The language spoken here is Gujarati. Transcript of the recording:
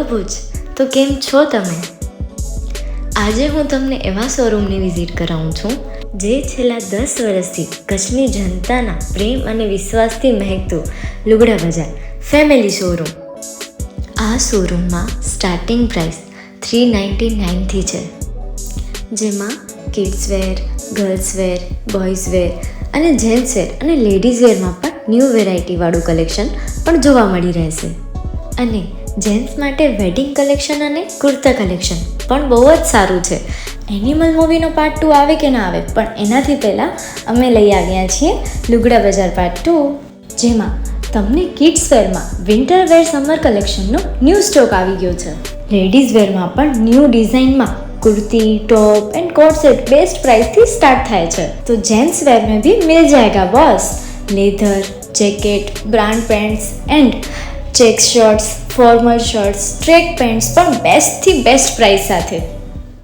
ભુજ. તો કેમ છો તમે? આજે હું તમને એવા શોરૂમની વિઝિટ કરાવું છું જે છેલ્લા 10 વર્ષથી કચ્છની જનતાના પ્રેમ અને વિશ્વાસથી મહેકતું લુગડા બજાર ફેમિલી શોરૂમ. આ શોરૂમમાં સ્ટાર્ટિંગ પ્રાઇસ 399થી છે, જેમાં kids wear, girls wear, boys wear અને જેન્ટ્સ વેર અને લેડીઝ વેરમાં પણ ન્યૂ વેરાયટીવાળું કલેક્શન પણ જોવા મળી રહેશે. અને જેન્ટ્સ માટે વેડિંગ કલેક્શન અને કુર્તા કલેક્શન પણ બહુ જ સારું છે. એનિમલ મૂવીનો પાર્ટ 2 આવે કે ના આવે, પણ એનાથી પહેલાં અમે લઈ આવ્યા છીએ લુગડા બજાર પાર્ટ 2, જેમાં તમને કિડ્સ વેરમાં વિન્ટર વેર સમર કલેક્શનનો ન્યૂ સ્ટોક આવી ગયો છે. લેડીઝ વેરમાં પણ ન્યૂ ડિઝાઇનમાં kurti, top and coat set best price थी स्टार्ट થાય છે. तो जेंट्स वेयर में भी मिल जाएगा boss. Leather, jacket, brand pants and check shirts, formal shirts, track pants પણ બેસ્ટથી બેસ્ટ પ્રાઇસ સાથે.